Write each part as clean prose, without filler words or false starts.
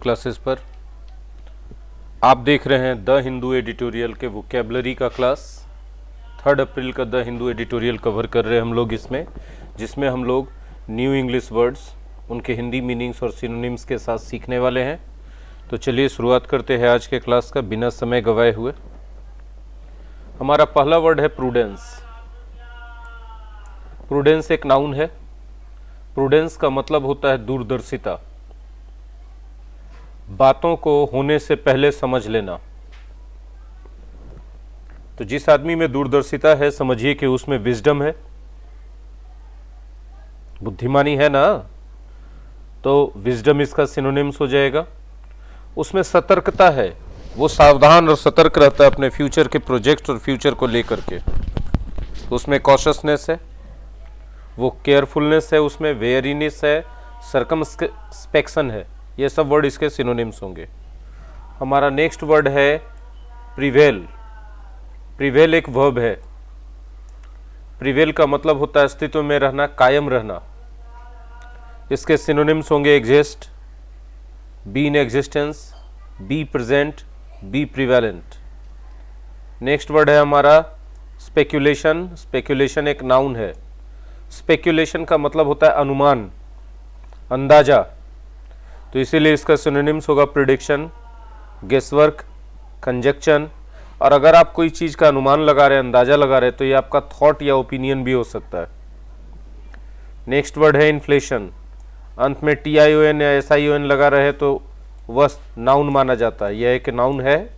Classes पर आप देख रहे हैं द हिंदू एडिटोरियल के वोकेबलरी का क्लास। 3 अप्रैल का द हिंदू एडिटोरियल कवर कर रहे हैं हम लोग इसमें, जिसमें हम लोग न्यू इंग्लिश वर्ड्स, उनके हिंदी मीनिंग्स और सिनोनिम्स के साथ सीखने वाले हैं। तो चलिए शुरुआत करते हैं आज के क्लास का बिना समय गवाए हुए। हमारा पहला वर्ड है प्रूडेंस। प्रूडेंस एक नाउन है। प्रूडेंस का मतलब होता है दूरदर्शिता, बातों को होने से पहले समझ लेना। तो जिस आदमी में दूरदर्शिता है, समझिए कि उसमें विजडम है, बुद्धिमानी है ना, तो विजडम इसका सिनोनिम्स हो जाएगा। उसमें सतर्कता है, वो सावधान और सतर्क रहता है अपने फ्यूचर के प्रोजेक्ट और फ्यूचर को लेकर के। उसमें कॉशसनेस है, वो केयरफुलनेस है, उसमें वेयरीनेस है, सर्कमस्पेक्शन है। ये सब वर्ड इसके सिनोनिम्स होंगे। हमारा नेक्स्ट वर्ड है प्रिवेल। प्रिवेल एक वर्ब है। प्रिवेल का मतलब होता है अस्तित्व में रहना, कायम रहना। इसके सिनोनिम्स होंगे exist, be in existence, be present, be prevalent. Next word है हमारा स्पेक्यूलेशन। स्पेक्यूलेशन एक नाउन है। स्पेक्यूलेशन का मतलब होता है अनुमान, अंदाजा। तो इसीलिए इसका सिनोनिम्स होगा प्रेडिक्शन, गेसवर्क, कंजक्शन। और अगर आप कोई चीज़ का अनुमान लगा रहे हैं, अंदाजा लगा रहे हैं, तो ये आपका थॉट या ओपिनियन भी हो सकता है। नेक्स्ट वर्ड है इन्फ्लेशन। अंत में TION या SION लगा रहे तो वह नाउन माना जाता है। यह एक नाउन है।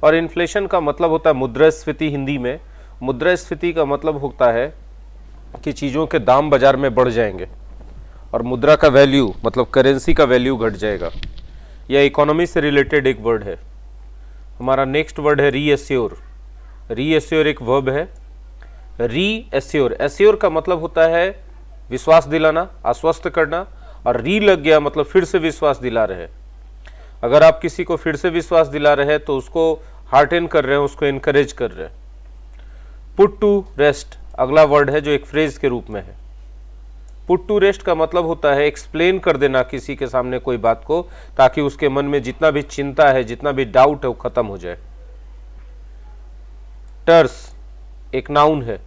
और इन्फ्लेशन का मतलब होता है मुद्रास्फीति। हिंदी में मुद्रास्फीति का मतलब होता है कि चीज़ों के दाम बाजार में बढ़ जाएंगे और मुद्रा का वैल्यू, मतलब करेंसी का वैल्यू घट जाएगा। यह इकोनॉमी से रिलेटेड एक वर्ड है। हमारा नेक्स्ट वर्ड है रीएश्योर। रीएश्योर एक वर्ब है। रीएश्योर, एश्योर का मतलब होता है विश्वास दिलाना, आश्वस्त करना। और री लग गया मतलब फिर से विश्वास दिला रहे। अगर आप किसी को फिर से विश्वास दिला रहे हैं तो उसको हार्टन कर रहे हैं, उसको इनकरेज कर रहे हैं। पुट टू रेस्ट अगला वर्ड है जो एक फ्रेज के रूप में है। पुट टू रेस्ट का मतलब होता है एक्सप्लेन कर देना किसी के सामने कोई बात को, ताकि उसके मन में जितना भी चिंता है, जितना भी डाउट है, वो खत्म हो जाए। टर्स एक नाउन है।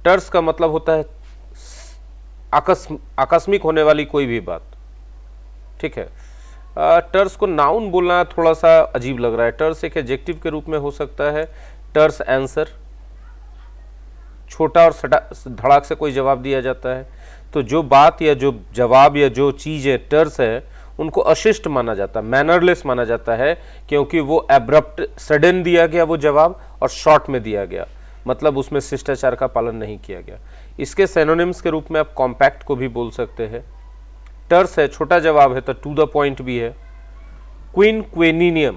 टर्स का मतलब होता है आकस्मिक होने वाली कोई भी बात। ठीक है। टर्स को नाउन बोलना थोड़ा सा अजीब लग रहा है। टर्स एक एडजेक्टिव के रूप में हो सकता है। टर्स आंसर, छोटा और धड़ाक से कोई जवाब दिया जाता है। तो जो बात या जो जवाब या जो चीज़ें टर्स है, उनको अशिष्ट माना जाता है, मैनरलेस माना जाता है, क्योंकि वो एब्रप्ट, सडन दिया गया वो जवाब और शॉर्ट में दिया गया, मतलब उसमें शिष्टाचार का पालन नहीं किया गया। इसके सिनोनिम्स के रूप में आप कॉम्पैक्ट को भी बोल सकते हैं। टर्स है, छोटा जवाब है, तो टू द पॉइंट भी है। क्विनक्वेनियम,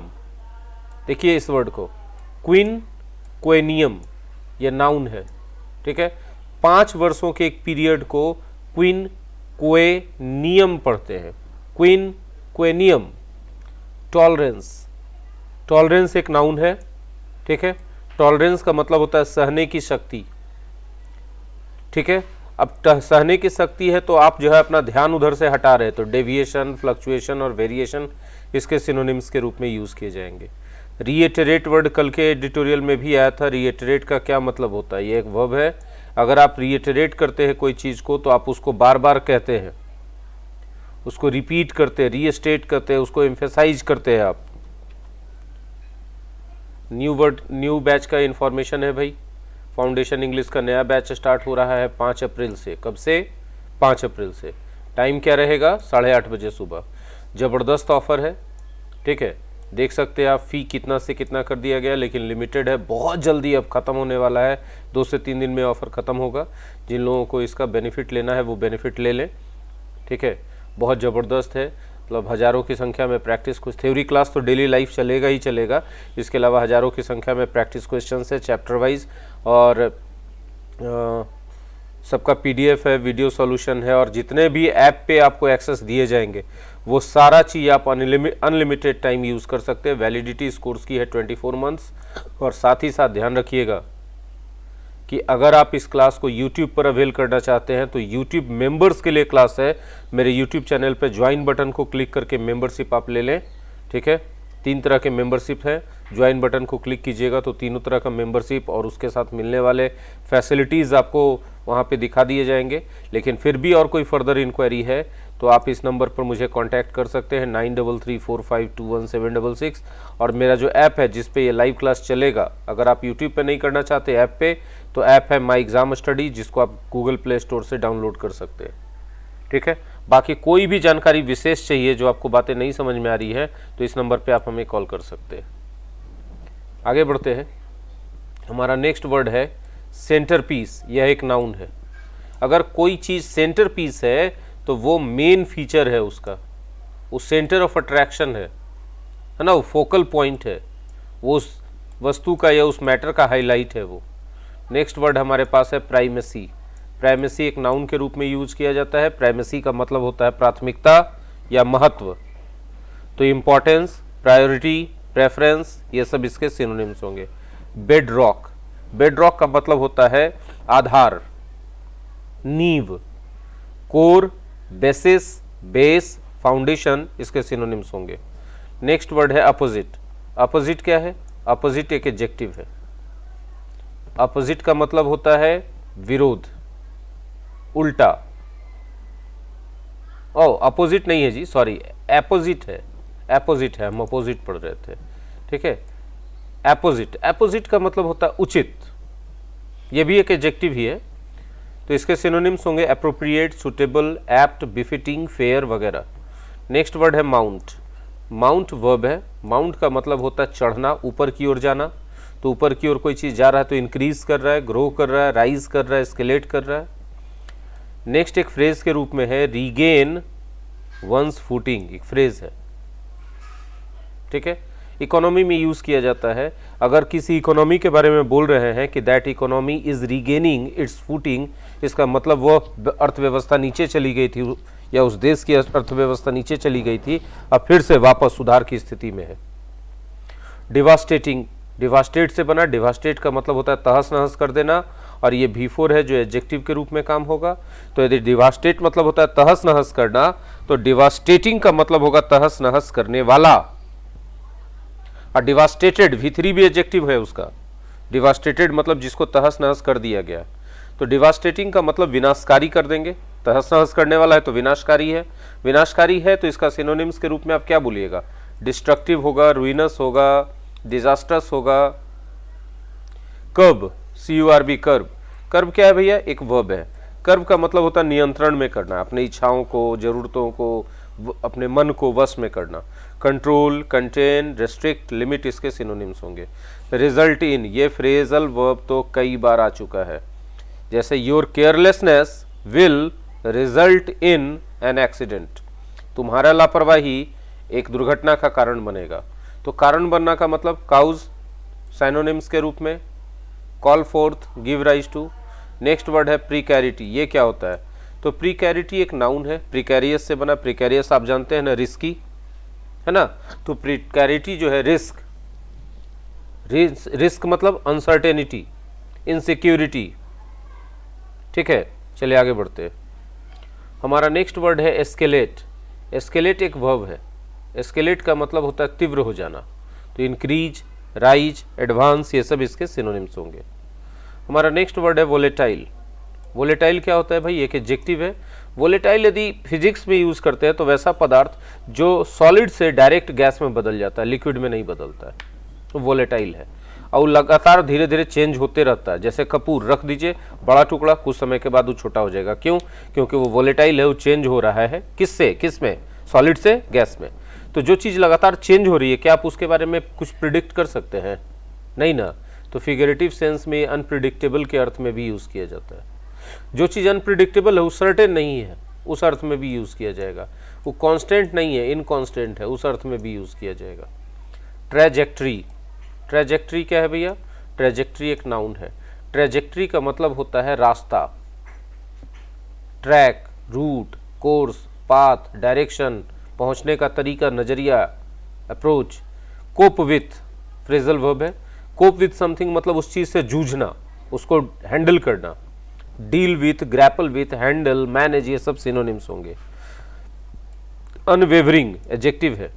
देखिए इस वर्ड को, क्विनक्वेनियम, ये नाउन है। ठीक है। 5 वर्षों के एक पीरियड को क्विनक्वेनियम पढ़ते हैं। क्विनक्वेनियम। टॉलरेंस, टॉलरेंस एक नाउन है। ठीक है। टॉलरेंस का मतलब होता है सहने की शक्ति। ठीक है। अब सहने की शक्ति है तो आप जो है अपना ध्यान उधर से हटा रहे हैं, तो डेविएशन, फ्लक्चुएशन और वेरिएशन इसके सिनोनिम्स के रूप में यूज किए जाएंगे। रीइटरेट वर्ड कल के एडिटोरियल में भी आया था। रीइटरेट का क्या मतलब होता है? ये एक वर्ब है। अगर आप रीइटरेट करते हैं कोई चीज़ को, तो आप उसको बार बार कहते हैं, उसको रिपीट करते हैं, रीस्टेट करते हैं, उसको एम्फेसाइज करते हैं आप। न्यू वर्ड, न्यू बैच का इंफॉर्मेशन है भाई। फाउंडेशन इंग्लिश का नया बैच स्टार्ट हो रहा है 5 अप्रैल से। कब से? 5 अप्रैल से। टाइम क्या रहेगा? 8:30 बजे सुबह। ज़बरदस्त ऑफर है। ठीक है। देख सकते हैं आप, फ़ी कितना से कितना कर दिया गया, लेकिन लिमिटेड है, बहुत जल्दी अब ख़त्म होने वाला है। 2 से 3 दिन में ऑफ़र ख़त्म होगा। जिन लोगों को इसका बेनिफिट लेना है वो बेनिफिट ले लें। ठीक है। बहुत ज़बरदस्त है, मतलब हज़ारों की संख्या में प्रैक्टिस, कुछ थ्योरी क्लास तो डेली लाइफ चलेगा ही चलेगा, इसके अलावा हज़ारों की संख्या में प्रैक्टिस क्वेश्चन है चैप्टर वाइज, और सबका PDF है, वीडियो सॉल्यूशन है, और जितने भी ऐप पे आपको एक्सेस दिए जाएंगे वो सारा चीज़ आप अनलिमिटेड टाइम यूज़ कर सकते हैं। वैलिडिटी इस कोर्स की है 24 मंथ्स। और साथ ही साथ ध्यान रखिएगा कि अगर आप इस क्लास को YouTube पर अवेल करना चाहते हैं तो YouTube मेंबर्स के लिए क्लास है। मेरे YouTube चैनल पे ज्वाइन बटन को क्लिक करके मेंबरशिप आप ले लें, ठीक है। 3 तरह के मेंबरशिप है, ज्वाइन बटन को क्लिक कीजिएगा तो तीनों तरह का मेंबरशिप और उसके साथ मिलने वाले फैसिलिटीज़ आपको वहाँ पे दिखा दिए जाएंगे। लेकिन फिर भी और कोई फर्दर इंक्वायरी है तो आप इस नंबर पर मुझे कांटेक्ट कर सकते हैं 9334521766। और मेरा जो ऐप है जिस पे ये लाइव क्लास चलेगा, अगर आप यूट्यूब पे नहीं करना चाहते ऐप पे, तो ऐप है माई एग्ज़ाम स्टडी, जिसको आप गूगल प्ले स्टोर से डाउनलोड कर सकते हैं, ठीक है। बाकी कोई भी जानकारी विशेष चाहिए, जो आपको बातें नहीं समझ में आ रही है, तो इस नंबर पे आप हमें कॉल कर सकते हैं। आगे बढ़ते हैं। हमारा नेक्स्ट वर्ड है सेंटर पीस। यह एक नाउन है। अगर कोई चीज़ सेंटर पीस है तो वो मेन फीचर है उसका, वो सेंटर ऑफ अट्रैक्शन है ना, वो फोकल पॉइंट है, वो उस वस्तु का या उस मैटर का हाईलाइट है वो। नेक्स्ट वर्ड हमारे पास है प्राइमेसी। प्राइमेसी एक नाउन के रूप में यूज किया जाता है। प्राइमेसी का मतलब होता है प्राथमिकता या महत्व। तो इंपॉर्टेंस, प्रायोरिटी, प्रेफरेंस, ये सब इसके सिनोनिम्स होंगे। बेड रॉक, बेड रॉक का मतलब होता है आधार, नींव। कोर, बेसिस, बेस, फाउंडेशन, इसके सिनोनिम्स होंगे। नेक्स्ट वर्ड है अपोजिट। अपोजिट क्या है? अपोजिट एक एडजेक्टिव है। अपोजिट का मतलब होता है विरोध, उल्टा। ओ अपोजिट नहीं है जी, सॉरी, एपोजिट है। एपोजिट है, हम अपोजिट पढ़ रहे थे, ठीक है। एपोजिट, एपोजिट का मतलब होता है उचित। ये भी एक एडजेक्टिव ही है। तो इसके सिनोनिम्स होंगे appropriate, suitable, apt, befitting, fair वगैरह। नेक्स्ट वर्ड है माउंट। माउंट वर्ब है। माउंट का मतलब होता है चढ़ना, ऊपर की ओर जाना। तो ऊपर की ओर कोई चीज़ जा रहा है तो इंक्रीज कर रहा है, ग्रो कर रहा है, राइज कर रहा है, स्केलेट कर रहा है। नेक्स्ट एक फ्रेज के रूप में है रीगेन वंस फूटिंग, एक फ्रेज है, ठीक है। इकोनॉमी में यूज़ किया जाता है। अगर किसी इकोनॉमी के बारे में बोल रहे हैं कि that economy is regaining it's footing, इसका मतलब वो अर्थव्यवस्था नीचे चली गई थी या उस देश की अर्थव्यवस्था नीचे चली गई थी, अब फिर से वापस सुधार की स्थिति में है। डिवास्टेटिंग, डिवास्टेट से बना। डिवास्टेट का मतलब होता है तहस नहस कर देना, और ये V4 है जो एडजेक्टिव के रूप में काम होगा। तो यदि डिवास्टेट मतलब होता है तहस नहस करना, तो डिवास्टेटिंग का मतलब होगा तहस नहस करने वाला। और डिवास्टेटेड V3 भी एडजेक्टिव है उसका। डिवास्टेटेड मतलब जिसको तहस नहस कर दिया गया। तो डिवास्टेटिंग का मतलब विनाशकारी कर देंगे। तहस नहस करने वाला है तो विनाशकारी है। विनाशकारी है तो इसका सिनोनिम्स के रूप में आप क्या बोलिएगा? डिस्ट्रक्टिव होगा, रुइनस होगा, डिजास्टर्स होगा। कर्ब, CURB, कर्ब। कर्ब क्या है भैया? एक वर्ब है। कर्ब का मतलब होता है नियंत्रण में करना, अपनी इच्छाओं को, जरूरतों को, अपने मन को वश में करना। कंट्रोल, कंटेन, रेस्ट्रिक्ट, लिमिट, इसके सिनोनिम्स होंगे। रिजल्ट इन, ये फ्रेजल वर्ब तो कई बार आ चुका है। जैसे your carelessness will result in an accident, तुम्हारा लापरवाही एक दुर्घटना का कारण बनेगा। तो कारण बनना का मतलब काउज, साइनोनिम्स के रूप में। Call forth, give rise to. Next word है प्रीकैरिटी। ये क्या होता है? तो प्रीकैरिटी एक नाउन है, प्रीकैरियस से बना। प्रीकैरियस आप जानते हैं ना, रिस्की है ना। तो प्रीकैरिटी जो है रिस्क, रिस्क मतलब अनसर्टेनिटी, इनसिक्योरिटी, ठीक है। चलिए आगे बढ़ते हैं। हमारा नेक्स्ट वर्ड है एस्केलेट। एस्केलेट एक वर्ब है। एस्केलेट का मतलब होता है तीव्र हो जाना। तो इंक्रीज, राइज, एडवांस, ये सब इसके सिनोनिम्स होंगे। हमारा नेक्स्ट वर्ड है वोलेटाइल। वोलेटाइल क्या होता है भाई? एक एडजेक्टिव है। वोलेटाइल यदि फिजिक्स में यूज़ करते हैं तो वैसा पदार्थ जो सॉलिड से डायरेक्ट गैस में बदल जाता है, लिक्विड में नहीं बदलता है, तो वोलेटाइल है। और लगातार धीरे धीरे चेंज होते रहता है। जैसे कपूर रख दीजिए बड़ा टुकड़ा, कुछ समय के बाद वो छोटा हो जाएगा। क्यों? क्योंकि वो वोलेटाइल है, वो चेंज हो रहा है। किससे? किस में? सॉलिड से गैस में। तो जो चीज़ लगातार चेंज हो रही है, क्या आप उसके बारे में कुछ प्रिडिक्ट कर सकते हैं? नहीं ना। तो फिगरेटिव सेंस में अनप्रिडिक्टेबल के अर्थ में भी यूज़ किया जाता है। जो चीज़ अनप्रिडिक्टेबल है, वो सर्टेन नहीं है, उस अर्थ में भी यूज़ किया जाएगा। वो कांस्टेंट नहीं है, इनकांस्टेंट है, उस अर्थ में भी यूज़ किया जाएगा। ट्रैजेक्टरी। ट्रैजेक्टरी क्या है भैया? ट्रैजेक्टरी एक नाउन है। ट्रैजेक्टरी का मतलब होता है रास्ता, track, route, course, path, direction, पहुंचने का तरीका, नजरिया, approach. Cope with phrasal verb है। कोप विथ समथिंग मतलब उस चीज़ से जूझना, उसको हैंडल करना, deal with, grapple with, handle, manage, ये सब सिनोनिम्स होंगे। अनवेवरिंग एडजेक्टिव है,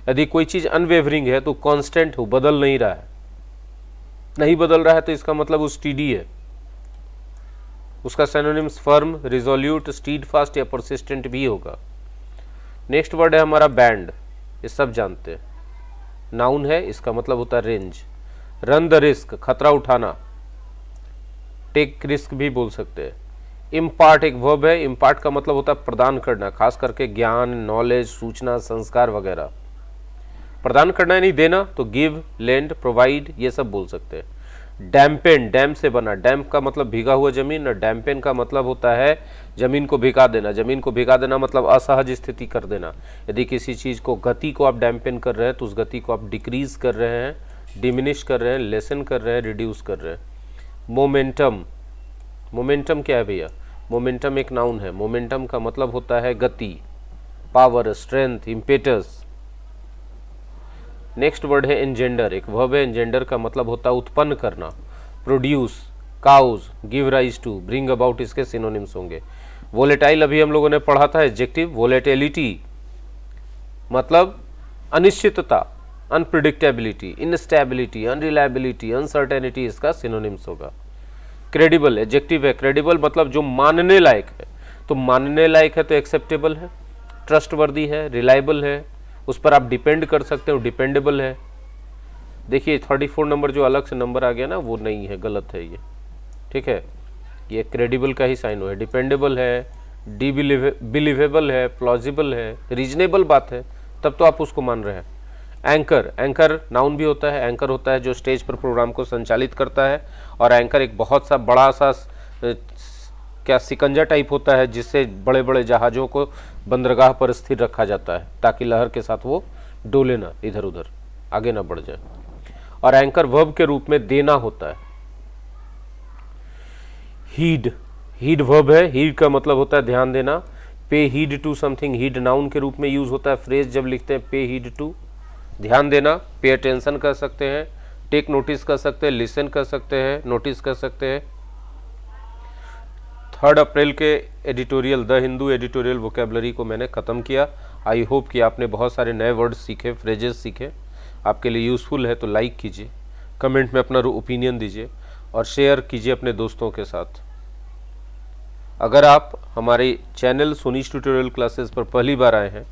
यदि कोई चीज अनवेवरिंग है तो कांस्टेंट हो, बदल नहीं रहा है, नहीं बदल रहा है तो इसका मतलब वो स्टीडी है। उसका सिनोनिम्स फर्म, रिजोल्यूट, स्टीडफास्ट या परसिस्टेंट भी होगा। नेक्स्ट वर्ड है हमारा बैंड, ये सब जानते हैं, नाउन है, इसका मतलब होता है रेंज। रन द रिस्क, खतरा उठाना, टेक रिस्क भी बोल सकते हैं। इम्पार्ट एक वर्ब है, इम्पार्ट का मतलब होता है प्रदान करना, खास करके ज्ञान, नॉलेज, सूचना, संस्कार वगैरह। प्रदान करना यानी देना, तो गिव, लेंड, प्रोवाइड, ये सब बोल सकते हैं। डैम्पेन, डैम से बना, डैम्प का मतलब भीगा हुआ जमीन, और डैम्पेन का मतलब होता है जमीन को भिगा देना। जमीन को भिगा देना मतलब असहज स्थिति कर देना। यदि किसी चीज को, गति को आप डैम्पेन कर रहे हैं तो उस गति को आप डिक्रीज कर रहे हैं, डिमिनिश कर रहे हैं, लेसन कर रहे हैं, रिड्यूस कर रहे हैं। मोमेंटम, मोमेंटम क्या है भैया? मोमेंटम एक नाउन है। मोमेंटम का मतलब होता है गति, power, strength, impetus. Next word है एंजेंडर, एक वर्ब है। एंजेंडर का मतलब होता है उत्पन्न करना, produce, cause, give rise to, bring about, इसके सिनोनिम्स होंगे। वोलेटाइल अभी हम लोगों ने पढ़ा था एडजेक्टिव, वोलेटिलिटी मतलब अनिश्चितता, अनप्रिडिक्टेबिलिटी, इनस्टेबिलिटी, अनरिलायबिलिटी, अनसर्टेनिटी, इसका सिनोनिम्स होगा। क्रेडिबल एडजेक्टिव है, क्रेडिबल मतलब जो मानने लायक है, तो मानने लायक है तो एक्सेप्टेबल है, ट्रस्टवर्दी है, रिलायबल है, उस पर आप डिपेंड कर सकते हो, डिपेंडेबल है। देखिए 34 नंबर जो अलग से नंबर आ गया ना, वो नहीं है, गलत है ये, ठीक है। ये क्रेडिबल का ही साइन है, डिपेंडेबल है, बिलीवेबल है, प्लॉजिबल है, रीजनेबल बात है, तब तो आप उसको मान रहे हैं। एंकर, एंकर नाउन भी होता है। एंकर होता है जो स्टेज पर प्रोग्राम को संचालित करता है, और एंकर एक बहुत सा बड़ा सा क्या सिकंजा टाइप होता है, जिससे बड़े बड़े जहाज़ों को बंदरगाह पर स्थिर रखा जाता है ताकि लहर के साथ वो डोले ना, इधर उधर आगे ना बढ़ जाए। और एंकर वर्ब के रूप में देना होता है। हीड, हीड वर्ब है, हीड का मतलब होता है ध्यान देना। Pay heed to something, heed noun के रूप में यूज होता है। फ्रेज जब लिखते हैं पे हीड टू, ध्यान देना, पे अटेंशन कर सकते हैं, टेक नोटिस कर सकते हैं, लिसन कर सकते हैं, नोटिस कर सकते हैं। 3 अप्रैल के editorial, the Hindu editorial vocabulary को मैंने ख़त्म किया। आई होप कि आपने बहुत सारे नए वर्ड सीखे, फ्रेजेस सीखे, आपके लिए यूज़फुल है तो लाइक कीजिए, कमेंट में अपना ओपिनियन दीजिए और शेयर कीजिए अपने दोस्तों के साथ। अगर आप हमारे चैनल सुनीश ट्यूटोरियल क्लासेस पर पहली बार आए हैं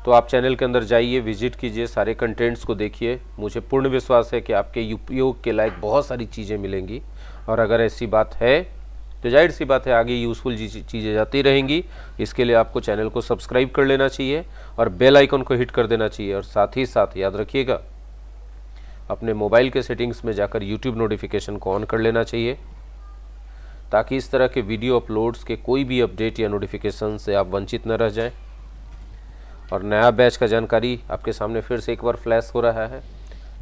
तो आप चैनल के अंदर जाइए, विजिट कीजिए, सारे कंटेंट्स को देखिए। मुझे पूर्ण विश्वास है कि आपके उपयोग के लायक बहुत सारी चीज़ें मिलेंगी, और अगर ऐसी बात है तो जाहिर सी बात है आगे यूज़फुल चीज़ें जाती रहेंगी। इसके लिए आपको चैनल को सब्सक्राइब कर लेना चाहिए और बेल आइकन को हिट कर देना चाहिए, और साथ ही साथ याद रखिएगा अपने मोबाइल के सेटिंग्स में जाकर यूट्यूब नोटिफिकेशन को ऑन कर लेना चाहिए, ताकि इस तरह के वीडियो अपलोड्स के कोई भी अपडेट या नोटिफिकेशन से आप वंचित न रह जाएं। और नया बैच का जानकारी आपके सामने फिर से एक बार फ्लैश हो रहा है।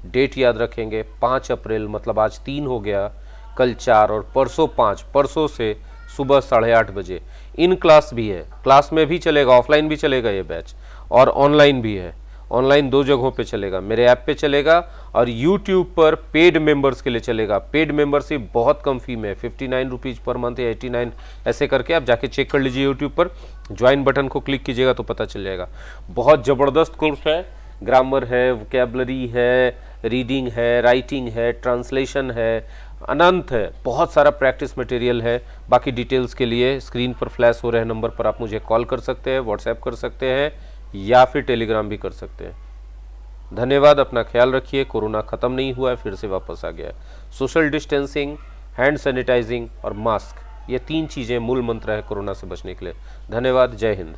डेट याद रखेंगे, 5 अप्रैल, मतलब आज 3 हो गया, कल 4 और परसों 5, परसों से सुबह 8:30 बजे इन क्लास भी है। क्लास में भी चलेगा, ऑफलाइन भी चलेगा ये बैच, और ऑनलाइन भी है। ऑनलाइन 2 जगहों पे चलेगा, मेरे ऐप पे चलेगा और यूट्यूब पर पेड मेंबर्स के लिए चलेगा। पेड मेंबरशिप बहुत कम फी में, 59 रुपीज़ पर मंथ या 89 ऐसे करके आप जाके चेक कर लीजिए। यूट्यूब पर ज्वाइन बटन को क्लिक कीजिएगा तो पता चल जाएगा। बहुत ज़बरदस्त कोर्स है, ग्रामर है, वोकैबलरी है, रीडिंग है, राइटिंग है, ट्रांसलेशन है, अनंत है, बहुत सारा प्रैक्टिस मटेरियल है। बाकी डिटेल्स के लिए स्क्रीन पर फ्लैश हो रहे नंबर पर आप मुझे कॉल कर सकते हैं, व्हाट्सएप कर सकते हैं, या फिर टेलीग्राम भी कर सकते हैं। धन्यवाद, अपना ख्याल रखिए। कोरोना ख़त्म नहीं हुआ है, फिर से वापस आ गया है। सोशल डिस्टेंसिंग, हैंड सैनिटाइजिंग और मास्क, ये 3 चीज़ें मूल मंत्र है कोरोना से बचने के लिए। धन्यवाद, जय हिंद।